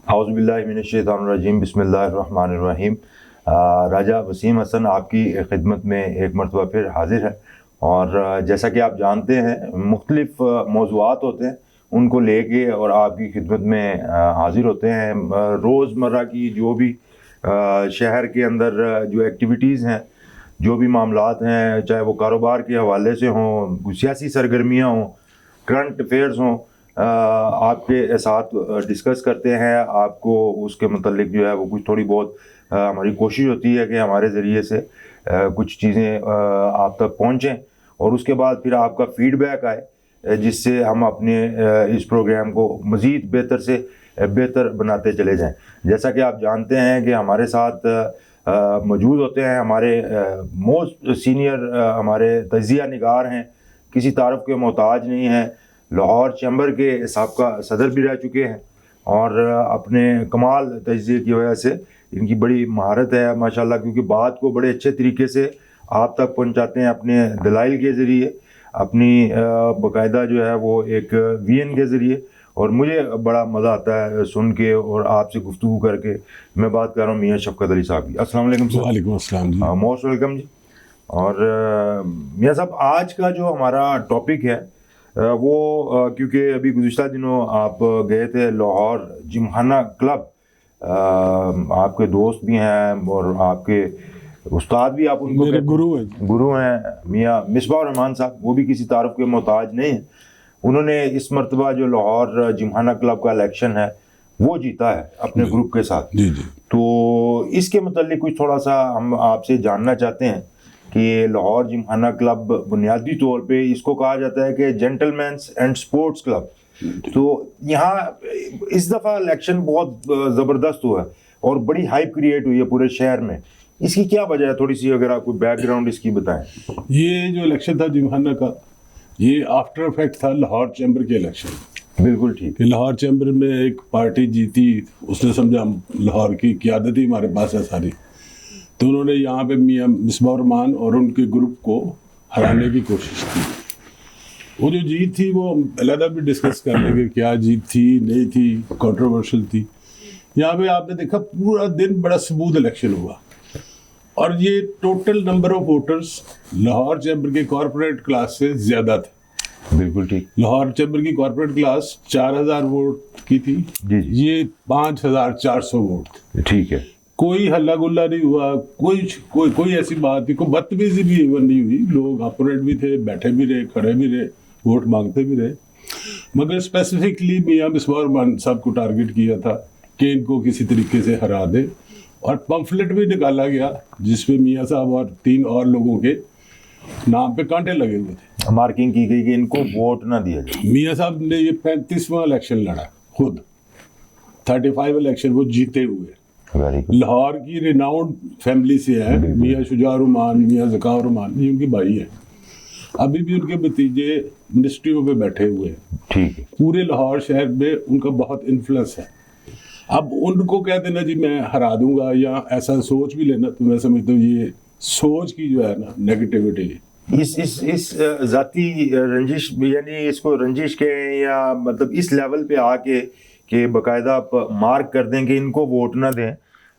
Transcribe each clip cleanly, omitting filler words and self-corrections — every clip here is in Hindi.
औज़ुबिल्लाहि मिनश्शैतानिर्रजीम बिस्मिल्लाहिर्रहमानिर्रहीम। राजा वसीम हसन आपकी खिदमत में एक मरतबा फिर हाज़िर है। और जैसा कि आप जानते हैं मुख्तलिफ़ मौज़ूआत होते हैं, उनको लेके और आपकी खिदमत में हाज़िर होते हैं। रोज़मर्रा की जो भी शहर के अंदर जो एक्टिविटीज़ हैं, जो भी मामलात हैं, चाहे वो कारोबार के हवाले से हों, सियासी सरगर्मियाँ हों, करंट अफेयर्स हों, आपके साथ डिस्कस करते हैं। आपको उसके मतलब जो है वो कुछ थोड़ी बहुत हमारी कोशिश होती है कि हमारे ज़रिए से कुछ चीज़ें आप तक पहुँचें और उसके बाद फिर आपका फ़ीडबैक आए, जिससे हम अपने इस प्रोग्राम को मज़ीद बेहतर से बेहतर बनाते चले जाएं। जैसा कि आप जानते हैं कि हमारे साथ मौजूद होते हैं हमारे मोस्ट सीनियर हमारे तजिया निगार हैं, किसी तारुफ के मोहताज नहीं हैं, लाहौर चैम्बर के साबका सदर भी रह चुके हैं और अपने कमाल तजिए की वजह से इनकी बड़ी महारत है माशाल्लाह, क्योंकि बात को बड़े अच्छे तरीके से आप तक पहुंचाते हैं अपने दलाइल के ज़रिए, अपनी बाकायदा जो है वो एक वीएन के ज़रिए। और मुझे बड़ा मज़ा आता है सुन के और आपसे गुफ्तगू करके। मैं बात कर रहा हूँ मियाँ शफ़क़त अली साहब की। अस्सलाम वालेकुम सर। वालेकुम अस्सलाम जी। मोस्ट वेलकम जी। और मियाँ साहब, आज का जो हमारा टॉपिक है वो क्योंकि अभी गुज़िश्ता दिनों आप गए थे लाहौर जिमखाना क्लब, आपके दोस्त भी हैं और आपके उस्ताद भी, आप उनको मेरे गुरु हैं मियाँ मिसबाह रहमान साहब। वो भी किसी तारुफ के मोहताज नहीं है। उन्होंने इस मरतबा जो लाहौर जिमखाना क्लब का इलेक्शन है वो जीता है अपने ग्रुप के साथ। जी जी। तो इसके मतलब कुछ थोड़ा सा हम आपसे जानना चाहते हैं कि लाहौर जिमखाना क्लब बुनियादी तौर पे इसको कहा जाता है कि जेंटलमैन्स एंड स्पोर्ट्स क्लब। तो यहाँ इस दफ़ा इलेक्शन बहुत ज़बरदस्त हुआ है और बड़ी हाइप क्रिएट हुई है पूरे शहर में। इसकी क्या वजह है? थोड़ी सी अगर आप कोई बैकग्राउंड इसकी बताएं। ये जो इलेक्शन था जिमखाना का, ये आफ्टर इफेक्ट था लाहौर चैम्बर के इलेक्शन। बिल्कुल ठीक। लाहौर चैम्बर में एक पार्टी जीती, उसने समझा हम लाहौर की क़यादत ही हमारे पास है सारी, तो उन्होंने यहाँ पे मियाँ मिसबाह रहमान और उनके ग्रुप को हराने की कोशिश की। वो जो जीत थी वो अलग भी डिस्कस कर लेंगे, क्या जीत थी नहीं थी, कंट्रोवर्शियल थी। यहाँ पे आपने देखा पूरा दिन बड़ा स्मूथ इलेक्शन हुआ और ये total number of voters Lahore chamber के कॉर्पोरेट क्लास से ज़्यादा थे। बिल्कुल ठीक। लाहौर चैम्बर की कॉर्पोरेट क्लास 4000 वोट की थी, जी जी। ये 5400 वोट थे। ठीक है। कोई हल्ला गुल्ला नहीं हुआ, कोई ऐसी बात नहीं, कोई बदतमीजी भी इवन नहीं हुई। लोग अपोनेंट भी थे, बैठे भी रहे, खड़े भी रहे, वोट मांगते भी रहे। मगर स्पेसिफिकली मियाँ मिसबाह रहमान साहब को टारगेट किया था कि इनको किसी तरीके से हरा दे, और पम्फलेट भी निकाला गया जिसपे मियाँ साहब और 3 और लोगों के नाम पे कांटे लगे हुए थे। मार्किंग की गई कि इनको वोट ना दिया जाए। मियाँ साहब ने ये 35वां इलेक्शन लड़ा खुद, 35 इलेक्शन वो जीते हुए। लाहौर की रिनाउंड फैमिली से है, मियाँ शुजा रहमान, मियाँ ज़काउर रहमान, ये उनके भाई हैं। अभी भी उनके भतीजे मिनिस्ट्रियों पे बैठे हुए हैं। ठीक है। पूरे लाहौर शहर में उनका बहुत इन्फ्लुएंस है। अब उनको कह देना जी मैं हरा दूंगा या ऐसा सोच भी लेना, तो मैं समझता हूँ ये सोच की जो है ना नेगेटिविटी, इस जाती रंजिश, यानी इसको रंजिश के या मतलब इस लेवल पे आके कि बाकायदा आप मार्क कर दें कि इनको वोट ना दें,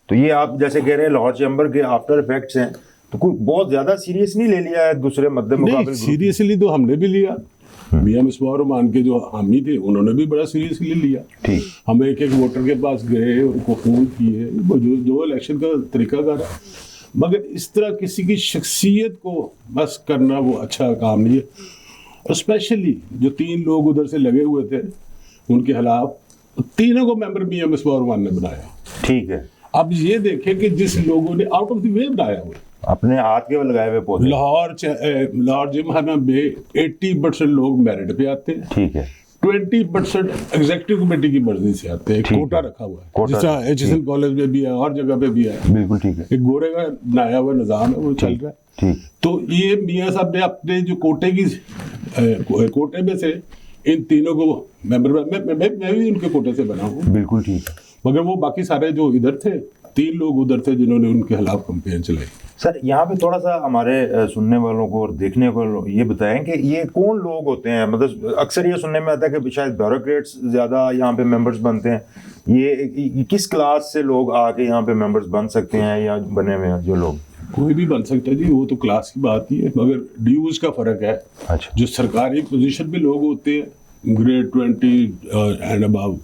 तो ये आप जैसे कह रहे हैं लाहौर चैम्बर के आफ्टर इफेक्ट्स हैं, तो कोई बहुत ज़्यादा सीरियस नहीं ले लिया है दूसरे मद्दे मुकाबिल? सीरियसली तो हमने भी लिया। मियाँ मिसबाह रहमान के जो हामी थे उन्होंने भी बड़ा सीरियसली लिया। ठीक। हम एक वोटर के पास गए, उनको फ़ोन किए, जो इलेक्शन का तरीकाकार है। मगर इस तरह किसी की शख्सियत को बस करना वो अच्छा काम नहीं है। और स्पेशली जो 3 लोग उधर से लगे हुए थे उनके खिलाफ, तीनों को मेंबर मियाँ मिसबाह रहमान ने बनाया। ठीक है। अब ये देखें कि जिस लोगों ने आउट ऑफ द वे बनाया हुआ, अपने हाथ के लगाए हुए पौधे। लाहौर जिमखाना में 80% लोग मेरिट पे आते हैं। ठीक है। 20% एग्जीक्यूटिव कमेटी की मर्जी से आते हैं। कोटा रखा हुआ है, जैसा एचएसएन कॉलेज में भी है और जगह पे भी है। बिल्कुल ठीक है। एक गोरे का बनाया हुआ निजाम है, वो चल रहा है। ठीक। तो ये मियाँ साहब ने अपने जो कोटे में से इन तीनों को मेंबर, मैं भी उनके कोटे से बना हूँ। बिल्कुल ठीक है। मगर वो बाकी सारे जो इधर थे 3 लोग उधर थे जिन्होंने उनके खिलाफ कंपेन चलाई। सर यहाँ पे थोड़ा सा हमारे सुनने वालों को और देखने को ये बताएं कि ये कौन लोग होते हैं। मतलब अक्सर ये सुनने में आता है कि शायद ब्यूरोक्रेट्स ज़्यादा यहाँ पे मेंबर्स बनते हैं। ये किस क्लास से लोग आके यहाँ पे मेंबर्स बन सकते हैं या बने हुए हैं जो लोग? कोई भी बन सकता है जी, वो तो क्लास की बात ही है, मगर ड्यूज का फर्क है। अच्छा। जो सरकारी पोजीशन पे लोग होते हैं ग्रेड 20 एंड अबव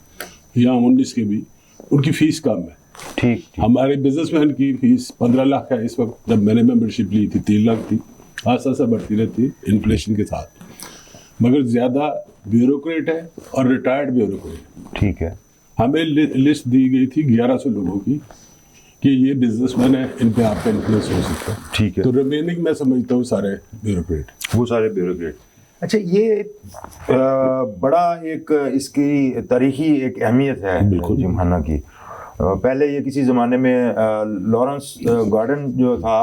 या 19 के भी, उनकी फीस कम है। ठीक। हमारे बिजनेसमैन की फीस 15 लाख है इस वक्त। जब मैंने मेंबरशिप ली थी 3 लाख थी, आस्ता बढ़ती रहती है इन्फ्लेशन के साथ। मगर ज़्यादा ब्यूरोक्रेट है और रिटायर्ड ब्यूरोक्रेट। ठीक है। हमें लिस्ट दी गई थी 1100 लोगों की कि ये बिजनेसमैन है, इन पे आपका इन्फ्लुएंस हो सकता है। ठीक है। तो रिमेनिंग मैं समझता हूँ सारे ब्यूरोक्रेट। वो सारे ब्यूरोक्रेट। अच्छा, ये बड़ा एक इसकी तारीखी एक अहमियत है जिमखाना की। पहले ये किसी ज़माने में लॉरेंस गार्डन जो था,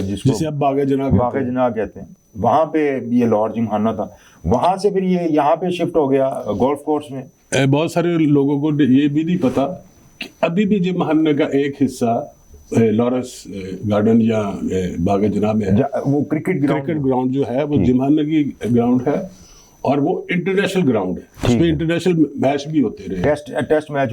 जिसे अब बागे जना कहते हैं, वहाँ पे ये लॉर्ड जिमखाना था। वहाँ से फिर ये यहाँ पे शिफ्ट हो गया गोल्फ कोर्स में। बहुत सारे लोगों को ये भी नहीं पता कि अभी भी जिमखाना का एक हिस्सा लॉरेंस गार्डन या बागे जना में है। वो क्रिकेट ग्राउंड जो है वो जिमखाना की ग्राउंड है, और वो इंटरनेशनल ग्राउंड है। उसमें इंटरनेशल मैच भी होते रहे, टेस्ट मैच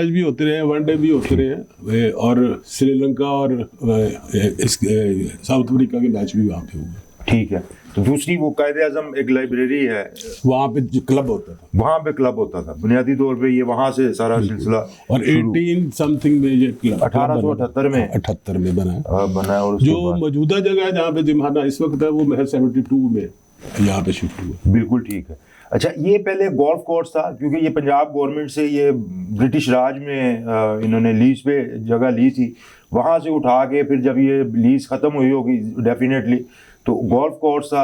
भी होते रहे, वनडे भी होते रहे, और श्रीलंका और साउथ अफ्रीका के मैच भी वहाँ पे हुए। ठीक है। तो दूसरी वो कायदे-आज़म एक लाइब्रेरी है, वहाँ पे क्लब होता था। बुनियादी तौर पे ये वहाँ से सारा सिलसिला, और 18 समथिंग में ये क्लब 1878 में बना। और जो मौजूदा जगह है जहाँ पे जिमखाना इस वक्त है, वो महज 72 में यहाँ पे शिफ्ट हुआ। बिल्कुल ठीक है। अच्छा, ये पहले गोल्फ कोर्स था, क्योंकि ये पंजाब गवर्नमेंट से ये ब्रिटिश राज में इन्होंने लीज पे जगह ली थी। वहाँ से उठा के फिर जब ये लीज ख़त्म हुई होगी डेफिनेटली, तो गोल्फ कोर्स था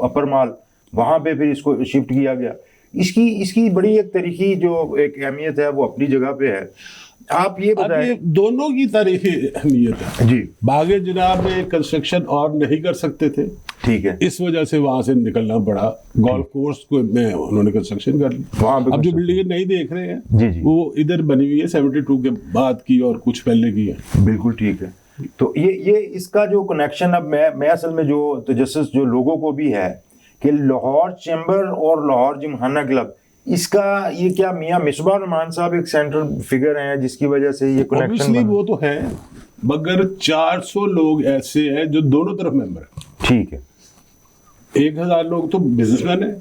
अपर माल, वहाँ पे फिर इसको शिफ्ट किया गया। इसकी बड़ी एक तारीखी जो एक अहमियत है वो अपनी जगह पे है। आप ये बताएं। दोनों की तारीखी अहमियत है जी। बागे जनाब में कंस्ट्रक्शन और नहीं कर सकते थे, ठीक है, इस वजह से वहां से निकलना पड़ा। गोल्फ कोर्स को में उन्होंने कंस्ट्रक्शन कर ली। अब जो बिल्डिंग नहीं देख रहे हैं जी जी, वो इधर बनी हुई है 72 के बाद की और कुछ पहले की है। बिल्कुल ठीक है। तो ये इसका जो कनेक्शन अब मैं असल में जो तजस्सुस जो लोगों को भी है कि लाहौर चैम्बर और लाहौर जिमखाना क्लब, इसका ये क्या मियां मिसबाह रहमान साहब एक सेंट्रल फिगर हैं जिसकी वजह से ये कनेक्शन वो तो है, मगर 400 लोग ऐसे हैं जो दोनों तरफ मेंबर है। ठीक है। 1000 लोग तो बिजनेसमैन है,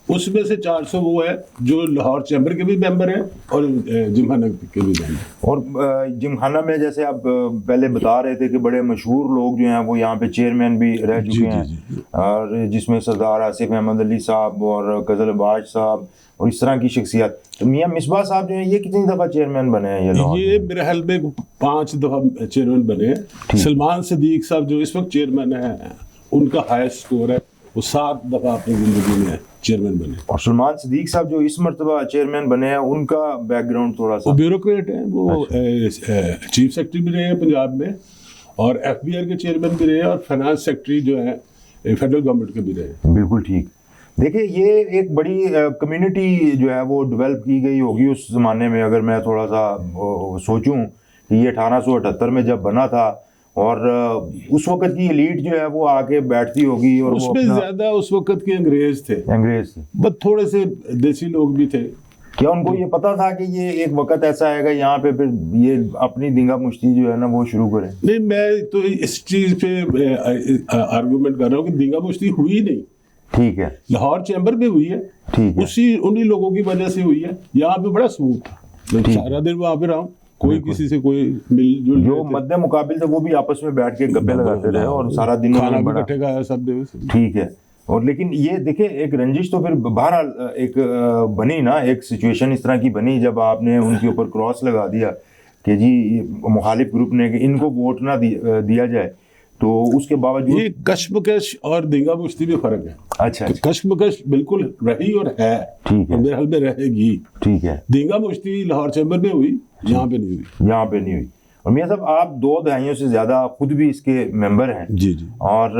उसमें से 400 वो है जो लाहौर चैम्बर के भी मेंबर हैं और जिमखाना के भी मेंबर। और जिमखाना में जैसे आप पहले बता रहे थे कि बड़े मशहूर लोग जो हैं वो यहाँ पे चेयरमैन भी रह चुके हैं, और जिसमें सरदार आसिफ अहमद अली साहब और कजलबाज साहब और इस तरह की शख्सियत। तो मियां मिसबाह साहब जो है ये कितनी दफ़ा चेयरमैन बने हैं? ये मेरे ख्याल में 5 दफ़ा चेयरमैन बने हैं। सलमान सदीक साहब जो इस वक्त चेयरमैन है, उनका हाईएस्ट स्कोर है, वो 7 दफ़ा अपनी ज़िंदगी में चेयरमैन बने। और सलमान सदीक साहब जो इस मरतबा चेयरमैन बने हैं, उनका बैकग्राउंड थोड़ा सा, वो ब्यूरोक्रेट हैं। वो चीफ सेक्रेटरी भी रहे हैं पंजाब में, और FBR के चेयरमैन भी रहे, और फाइनेंस सेक्रेटरी जो है फेडरल गवर्नमेंट के भी रहे। बिल्कुल ठीक। देखिए, ये एक बड़ी कम्युनिटी जो है वो डेवलप की गई होगी उस ज़माने में। अगर मैं थोड़ा सा सोचूं कि ये 1878 में जब बना था, और उस वक्त की एलीट जो है वो आके बैठती होगी, और उसमें ज़्यादा उस वक्त के अंग्रेज थे, बस थोड़े से देसी लोग भी थे। क्या उनको ये पता था कि ये एक वक्त ऐसा आएगा यहाँ पे फिर ये अपनी दंगा मुश्ती जो है ना वो शुरू करें? नहीं, मैं तो इस चीज़ पे आर्गूमेंट कर रहा हूँ कि दंगा मुश्ती हुई नहीं। ठीक है। लाहौर चैम्बर में हुई है, ठीक है, उन्हीं लोगों की वजह से हुई है। यहाँ पे बड़ा स्मूथ था, मैं सारा दिन वहाँ पे रहा हूँ, कोई किसी से कोई मिलजुल, जो मध्य मुकाबिल थे वो भी आपस में बैठ के गप्पे लगाते रहे और सारा दिन खाना भी इकट्ठे खाया सब। ठीक है। और लेकिन ये देखिए, एक रंजिश तो फिर बहरहाल एक बनी ना, एक सिचुएशन इस तरह की बनी जब आपने उनके ऊपर क्रॉस लगा दिया कि जी मुखालिफ ग्रुप ने कि इनको वोट ना दिया जाए, तो उसके बावजूद ये कश्मकश और दंगा मुश्ती में फर्क है। अच्छा। कश्मकश बिल्कुल रही और है, ठीक है, मेरे हाल में रहेगी। ठीक है। दंगा मुश्ती लाहौर चैम्बर में हुई, यहाँ पे नहीं हुई। यहाँ पे नहीं हुई। और मियां साहब, आप 2 दहाइयों से ज़्यादा खुद भी इसके मेंबर हैं। जी जी। और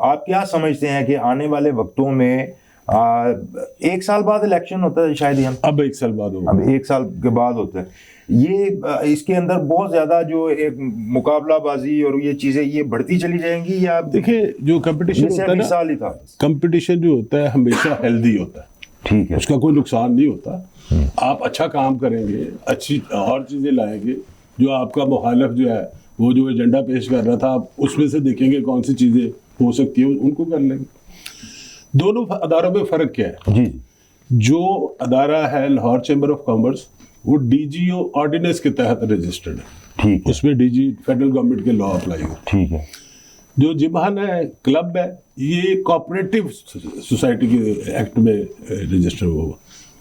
आप क्या समझते हैं कि आने वाले वक्तों में एक साल बाद इलेक्शन होता है शायद यहाँ, अब 1 साल बाद होगा। अब 1 साल के बाद होता है ये। इसके अंदर बहुत ज्यादा जो एक मुकाबलाबाजी और ये चीजें ये बढ़ती चली जाएंगी, या देखिए जो कंपटीशन होता है ना, साल ही था। कंपटीशन जो होता है हमेशा हेल्दी होता है, ठीक है, उसका कोई नुकसान नहीं होता। आप अच्छा काम करेंगे, अच्छी और चीजें लाएंगे, जो आपका मुखालिफ जो है वो जो एजेंडा पेश कर रहा था, आप उसमें से देखेंगे कौन सी चीजें हो सकती है, उनको कर लेंगे। दोनों अदारों में फर्क क्या है? जी, जो अदारा है लाहौर चैम्बर ऑफ कॉमर्स, वो डीजीओ ऑर्डिनेंस के तहत रजिस्टर्ड है, ठीक है, उसमें डीजी फेडरल गवर्नमेंट के लॉ अप्लाई हो। ठीक है। जो जिमखाना है, क्लब है, ये कोऑपरेटिव सोसाइटी के एक्ट में रजिस्टर हुआ।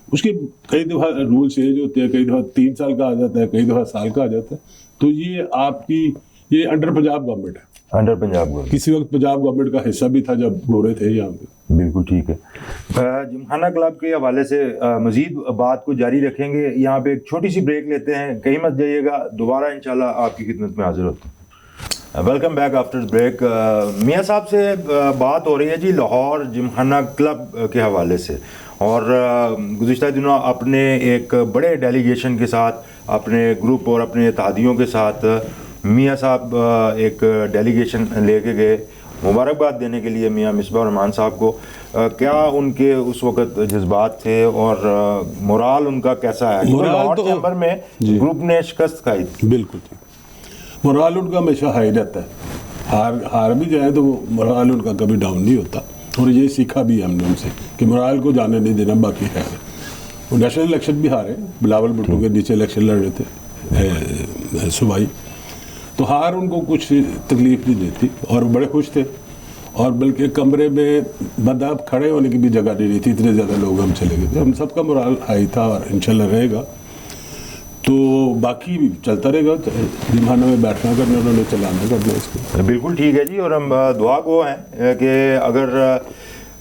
उसके कई दफ़ा रूल चेंज होते हैं, कई दफ़ा 3 साल का आ जाता है, कई दफ़ा साल का आ जाता है। तो ये आपकी ये अंडर पंजाब गवर्नमेंट है, अंडर पंजाब गवर्नमेंट। किसी वक्त पंजाब गवर्नमेंट का हिस्सा भी था जब गोरे थे यहाँ पे। बिल्कुल ठीक है। जिमखाना क्लब के हवाले से मजीद बात को जारी रखेंगे। यहाँ पे एक छोटी सी ब्रेक लेते हैं, कहीं मत जाइएगा, दोबारा इंशाल्लाह आपकी खिदमत में हाजिर होते हैं। Welcome back after break. मियाँ साहब से बात हो रही है जी लाहौर जिमखाना क्लब के हवाले से, और गुज़िश्ता दिनों अपने एक बड़े डेलीगेशन के साथ, अपने ग्रुप और अपने इत्तेहादियों के साथ मियाँ साहब एक डेलीगेशन लेके गए मुबारकबाद देने के लिए मियाँ मिसबाह रहमान साहब को। क्या उनके उस वक़्त जज्बात थे और मोराल उनका कैसा है? मोराल तो चैम्बर में ग्रुप ने शिकस्त खाई थी। बिल्कुल ठीक, मोराल उनका हमेशा हाई रहता है। हार भी जाए तो मोराल उनका कभी डाउन नहीं होता, और ये सीखा भी हमने उनसे कि मोराल को जाने नहीं देना। बाकी है वो नेशनल इलेक्शन भी हारे, बिलावल भुट्टो के नीचे इलेक्शन लड़ रहे थे सुबाई, तो हार उनको कुछ तकलीफ नहीं देती और बड़े खुश थे। और बल्कि कमरे में बंदा खड़े होने की भी जगह नहीं रही थी, इतने ज़्यादा लोग हम चले गए थे। हम सबका मोराल हाई था और इंशाल्लाह रहेगा। तो बाकी चलता रहेगा, जिमखाना में बैठना करना, उन्होंने चलाना करना इसको। बिल्कुल ठीक है जी। और हम दुआ गो हैं कि अगर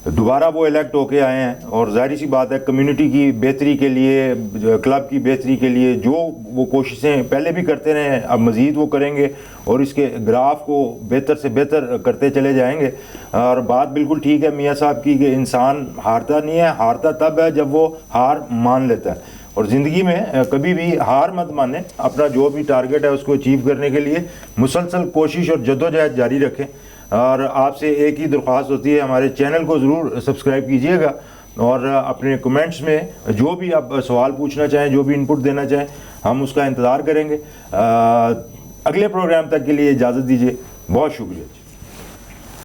दोबारा वो इलेक्ट होके आए हैं, और जाहिर सी बात है कम्युनिटी की बेहतरी के लिए, क्लब की बेहतरी के लिए जो वो कोशिशें पहले भी करते रहे हैं, अब मज़ीद वो करेंगे और इसके ग्राफ को बेहतर से बेहतर करते चले जाएंगे। और बात बिल्कुल ठीक है मियाँ साहब की कि इंसान हारता नहीं है, हारता तब है जब वो हार मान लेता है। और ज़िंदगी में कभी भी हार मत माने, अपना जो भी टारगेट है उसको अचीव करने के लिए मुसलसल कोशिश और जद्दोजहद जारी रखें। और आपसे एक ही दरख्वास्त होती है, हमारे चैनल को ज़रूर सब्सक्राइब कीजिएगा, और अपने कमेंट्स में जो भी आप सवाल पूछना चाहें, जो भी इनपुट देना चाहें, हम उसका इंतज़ार करेंगे। अगले प्रोग्राम तक के लिए इजाज़त दीजिए। बहुत शुक्रिया।